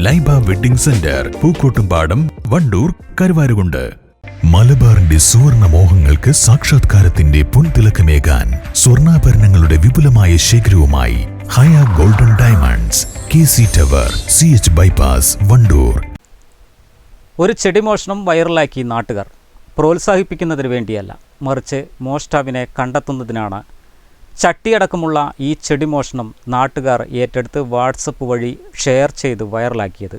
Laiba wedding centre, Pookkottumpadam, Wandoor, Karuvarakundu. മലബാറിന്റെ സുവർണ മോഹങ്ങൾക്ക് സാക്ഷാത്കാരത്തിന്റെ പൊൻതിളക്കമേകാൻ സ്വർണ്ണാഭരണങ്ങളുടെ വിപുലമായ ശേഖരവുമായി Haya golden diamonds, KC tower, CH bypass, Wandoor. ഒരു ചെടി മോഷണം വൈറലാക്കി നാട്ടുകാർ. പ്രോത്സാഹിപ്പിക്കുന്നതിന് വേണ്ടിയല്ല, മറിച്ച് മോഷ്ടാവിനെ കണ്ടെത്തുന്നതിനാണ് ചട്ടിയടക്കമുള്ള ഈ ചെടി മോഷണം നാട്ടുകാർ ഏറ്റെടുത്ത് വാട്സപ്പ് വഴി ഷെയർ ചെയ്ത് വൈറലാക്കിയത്.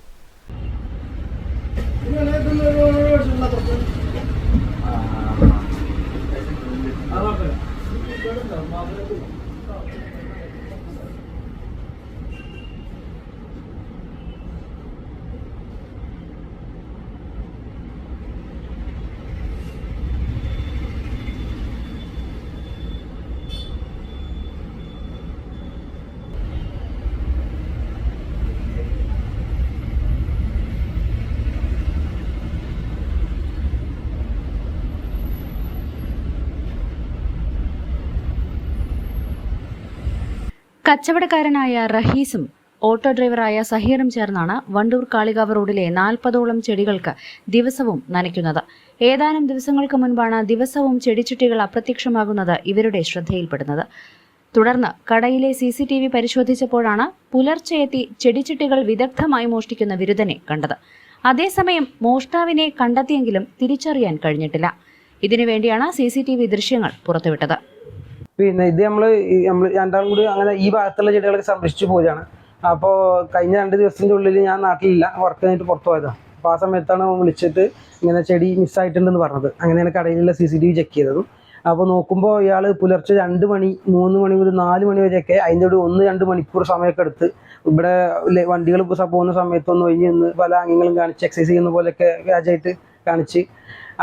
കച്ചവടക്കാരനായ റഹീസും ഓട്ടോ ഡ്രൈവറായ സഹീറും ചേർന്നാണ് വണ്ടൂർ കാളികാവ് റോഡിലെ 40ഓളം ചെടികൾക്ക് ദിവസവും നനയ്ക്കുന്നത്. ഏതാനും ദിവസങ്ങൾക്ക് മുൻപാണ് ദിവസവും ചെടിച്ചട്ടികൾ അപ്രത്യക്ഷമാകുന്നത് ഇവരുടെ ശ്രദ്ധയിൽപ്പെടുന്നത്. തുടർന്ന് കടയിലെ CCTV പരിശോധിച്ചപ്പോഴാണ് പുലർച്ചെയെത്തി ചെടിച്ചട്ടികൾ വിദഗ്ധമായി മോഷ്ടിക്കുന്ന വിരുദ്ധനെ കണ്ടത്. അതേസമയം മോഷ്ടാവിനെ കണ്ടെത്തിയെങ്കിലും തിരിച്ചറിയാൻ കഴിഞ്ഞിട്ടില്ല. ഇതിനുവേണ്ടിയാണ് CCTV ദൃശ്യങ്ങൾ പുറത്തുവിട്ടത്. പിന്നെ ഇത് നമ്മൾ രണ്ടാളും കൂടി അങ്ങനെ ഈ ഭാഗത്തുള്ള ചെടികളൊക്കെ സംരക്ഷിച്ചു പോവുകയാണ്. അപ്പോൾ കഴിഞ്ഞ 2 ദിവസത്തിൻ്റെ ഉള്ളിൽ ഞാൻ നാട്ടിലില്ല, വർക്ക് കഴിഞ്ഞിട്ട് പുറത്തു പോയതാണ്. അപ്പോൾ ആ സമയത്താണ് വിളിച്ചിട്ട് ഇങ്ങനെ ചെടി മിസ്സായിട്ടുണ്ടെന്ന് പറഞ്ഞത്. അങ്ങനെയാണ് കടയിലുള്ള CCTV ചെക്ക് ചെയ്തതും. അപ്പോൾ നോക്കുമ്പോൾ ഇയാൾ പുലർച്ചെ 2 മണി 3 മണി മുതൽ 4 മണി വരെയൊക്കെ അതിൻ്റെ കൂടെ 1-2 മണിക്കൂർ സമയമൊക്കെ എടുത്ത് ഇവിടെ വണ്ടികൾ പോകുന്ന സമയത്തൊന്ന് ഒഴിഞ്ഞ് നിന്ന് പല അംഗങ്ങളും കാണിച്ച് എക്സസൈസ് ചെയ്യുന്ന പോലെയൊക്കെ വ്യാജമായിട്ട് കാണിച്ച്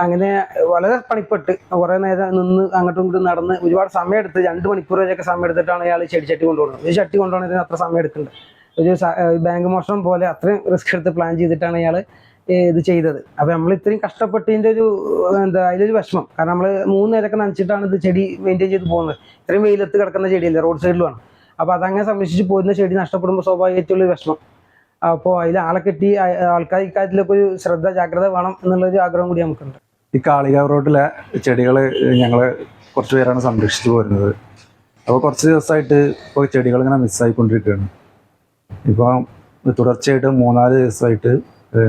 അങ്ങനെ വളരെ പണിപ്പെട്ട് കുറേ നേരം നിന്ന് അങ്ങോട്ടും ഇങ്ങോട്ടും നടന്ന് ഒരുപാട് സമയം എടുത്ത് 2 മണിക്കൂർ വരെയൊക്കെ സമയം എടുത്തിട്ടാണ് ഇയാൾ ചെടിച്ചട്ടി കൊണ്ടുപോകുന്നത്. ഒരു ചട്ടി കൊണ്ടുപോകുന്നതിന് അത്ര സമയം എടുക്കുന്നുണ്ട്. ഒരു ബാങ്ക് മോഷണം പോലെ അത്രയും റിസ്ക് എടുത്ത് പ്ലാൻ ചെയ്തിട്ടാണ് ഇയാൾ ഇത് ചെയ്തത്. അപ്പോൾ നമ്മൾ ഇത്രയും കഷ്ടപ്പെട്ടതിൻ്റെ ഒരു അതിലൊരു വിഷമം. കാരണം നമ്മൾ 3 നേരമൊക്കെ നനച്ചിട്ടാണ് ഇത് ചെടി മെയിൻറ്റെയിൻ ചെയ്ത് പോകുന്നത്. ഇത്രയും വെയിലത്ത് കിടക്കുന്ന ചെടിയല്ലേ, റോഡ് സൈഡിലുമാണ്. അപ്പോൾ അതങ്ങനെ സംരക്ഷിച്ച് പോരുന്ന ചെടി നഷ്ടപ്പെടുമ്പോൾ സ്വാഭാവികമായിട്ടുള്ളൊരു വിഷമം. അപ്പോൾ അതിൽ ആളെ കെട്ടി ആൾക്കാർ ഇക്കാര്യത്തിലൊക്കെ ഒരു ജാഗ്രത വേണം എന്നുള്ളൊരു ആഗ്രഹം കൂടി നമുക്കുണ്ട്. ഈ കാളികാവ് റോഡിലെ ചെടികൾ ഞങ്ങൾ കുറച്ച് പേരാണ് സംരക്ഷിച്ചു പോരുന്നത്. അപ്പോൾ കുറച്ച് ദിവസമായിട്ട് ഇപ്പോൾ ചെടികൾ ഇങ്ങനെ മിസ്സായിക്കൊണ്ടിരിക്കുകയാണ്. ഇപ്പം തുടർച്ചയായിട്ട് 3-4 ദിവസമായിട്ട്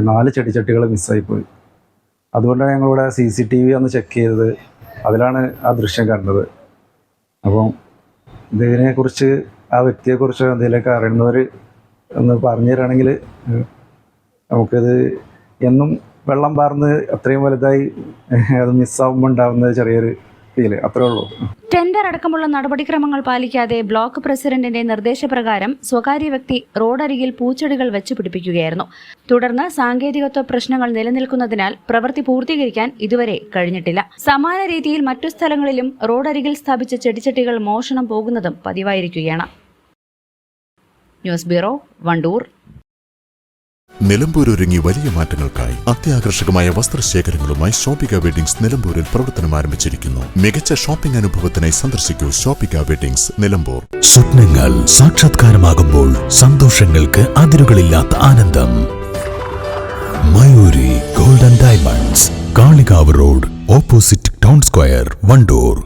4 ചെടിച്ചട്ടികൾ മിസ്സായിപ്പോയി. അതുകൊണ്ടാണ് ഞങ്ങളിവിടെ CCTV ഒന്ന് ചെക്ക് ചെയ്തത്. അതിലാണ് ആ ദൃശ്യം കണ്ടത്. അപ്പം ഇതിനെക്കുറിച്ച് ആ വ്യക്തിയെക്കുറിച്ച് എന്തെങ്കിലുമൊക്കെ അറിയുന്നവർ ഒന്ന് പറഞ്ഞു തരാണെങ്കിൽ നമുക്കത് എന്നും വെള്ളം പാർന്ന് അത്രയും വലുതായി അത് മിസ്സാവുമ്പോൾ ഉണ്ടാകുന്ന ചെറിയൊരു ഫീല്, അത്രേ ഉള്ളൂ. ടെൻഡർ അടക്കമുള്ള നടപടിക്രമങ്ങൾ പാലിക്കാതെ ബ്ലോക്ക് പ്രസിഡന്റിന്റെ നിർദ്ദേശപ്രകാരം സ്വകാര്യ വ്യക്തി റോഡരികിൽ പൂച്ചെടികൾ വെച്ച് പിടിപ്പിക്കുകയായിരുന്നു. തുടർന്ന് സാങ്കേതികത്വ പ്രശ്നങ്ങൾ നിലനിൽക്കുന്നതിനാൽ പ്രവൃത്തി പൂർത്തീകരിക്കാൻ ഇതുവരെ കഴിഞ്ഞിട്ടില്ല. സമാന രീതിയിൽ മറ്റു സ്ഥലങ്ങളിലും റോഡരികിൽ സ്ഥാപിച്ച ചെടിച്ചട്ടികൾ മോഷണം പോകുന്നതും പതിവായിരിക്കുകയാണ്. News bureau, Wandoor. നിലമ്പൂർ ഒരുങ്ങി വലിയ മാറ്റങ്ങൾക്കായി അത്യാകർഷകമായ വസ്ത്രശേഖരങ്ങളുമായി ഷോപ്പിക വെഡിങ്സ് നിലമ്പൂരിൽ പ്രവർത്തനം ആരംഭിച്ചിരിക്കുന്നു. മികച്ച ഷോപ്പിംഗ് അനുഭവത്തിനായി സന്ദർശിക്കൂ ഷോപ്പിക വെഡിങ്സ്, നിലമ്പൂർ. സ്വപ്നങ്ങൾ സാക്ഷാത്കാരമാകുമ്പോൾ സന്തോഷങ്ങൾക്ക് അതിരുകളില്ലാത്ത ആനന്ദം. Mayuri golden diamonds, Kalikavu road, opposite town square, Wandoor.